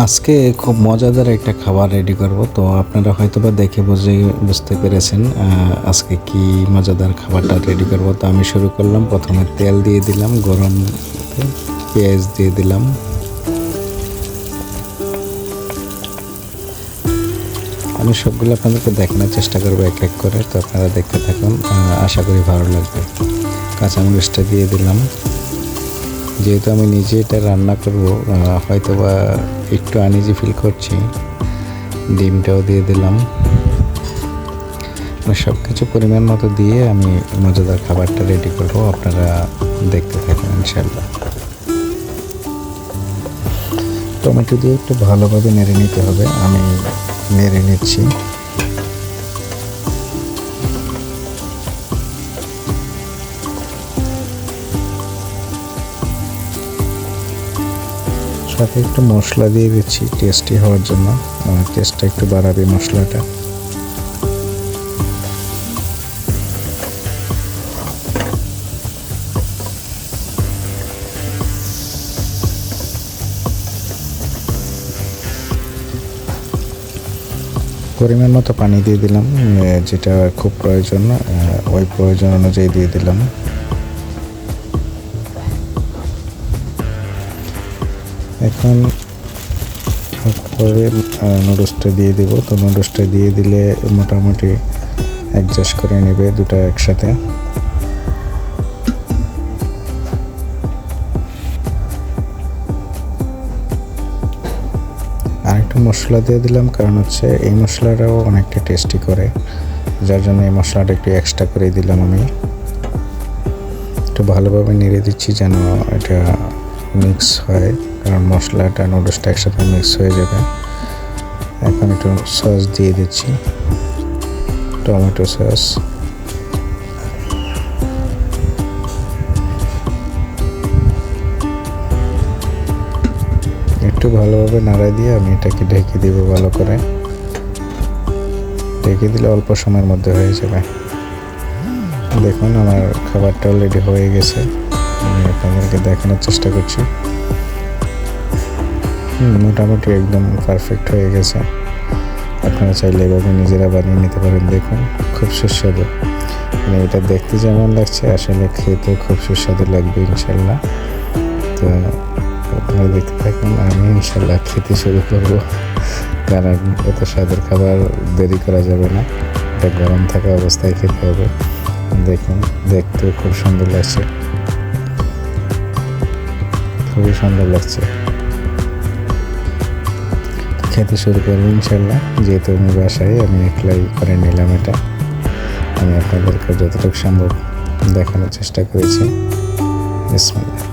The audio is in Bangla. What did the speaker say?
আজকে খুব মজাদার একটা খাবার রেডি করব, তো আপনারা হয়তোবা দেখে বুঝতে পেরেছেন আজকে কি মজাদার খাবারটা রেডি করব। তো আমি শুরু করলাম, প্রথমে তেল দিয়ে দিলাম, গরম পেঁয়াজ দিয়ে দিলাম, আমি সবগুলো আপনাদেরকে দেখানোর চেষ্টা করবো এক এক করে। তো আপনারা দেখতে থাকুন, আশা করি ভালো লাগবে। কাঁচামরিচটা দিয়ে দিলাম, যেহেতু আমি নিজে এটা রান্না করব হয়তো বা একটু আনইজি ফিল করছি। ডিমটাও দিয়ে দিলাম, সব কিছু পরিমাণ মতো দিয়ে আমি মজাদার খাবারটা রেডি করব। আপনারা দেখতে থাকুন ইনশাল্লাহ। টমেটো দিয়ে একটু ভালোভাবে নেড়ে নিতে হবে, আমি নেড়ে নিচ্ছি। সাথে একটু মশলা দিয়ে দিচ্ছি টেস্টি হওয়ার জন্য, টেস্টটা একটু বাড়াবে মশলাটা। পরিমাণ মতো পানি দিয়ে দিলাম, যেটা খুব প্রয়োজন ওই প্রয়োজন অনুযায়ী দিয়ে দিলাম। এখন পরে নুডলসটা দিয়ে দিব। তো নুডলসটা দিয়ে দিলে মোটামুটি অ্যাডজাস্ট করে নেবে দুটো একসাথে। আর একটু মশলা দিয়ে দিলাম, কারণ হচ্ছে এই মশলাটাও অনেকটা টেস্টি করে, যার জন্য এই মশলাটা একটু এক্সট্রা করে দিলাম। আমি একটু ভালোভাবে নেড়ে দিচ্ছি যেন এটা মিক্স হয়, কারণ মশলাটা নুডলসটা একসাথে মিক্স হয়ে যাবে। এখন একটু সস দিয়ে দিচ্ছি, টমেটো সস। একটু ভালোভাবে নাড়া দিয়ে আমি এটাকে ঢেকে দিব। ভালো করে ঢেকে দিলে অল্প সময়ের মধ্যে হয়ে যাবে। দেখুন আমার খাবারটা অলরেডি হয়ে গেছে, আমি আপনাদেরকে দেখানোর চেষ্টা করছি। মোটামুটি একদম পারফেক্ট হয়ে গেছে। আপনারা চাইলে এভাবে নিজেরা বানিয়ে নিতে পারেন। দেখুন খুব সুস্বাদু, মানে এটা দেখতে যেমন লাগছে আসলে খেতেও খুব সুস্বাদু লাগবে ইনশাল্লাহ। তো আপনারা দেখতে থাকুন, আমি ইনশাল্লাহ খেতে শুরু করবো, কারণ এত স্বাদের খাবার দেরি করা যাবে না, এটা গরম থাকা অবস্থায় খেতে হবে। দেখুন দেখতেও খুব সুন্দর লাগছে, খুবই সুন্দর লাগছে। খেতে শুরু করবো ইনশাল্লাহ, যেহেতু আমি বাসায় আমি একলাই করে নিলাম এটা। আমি আপনাদেরকে যতটুকু সম্ভব দেখানোর চেষ্টা করেছি। বিসমিল্লাহ।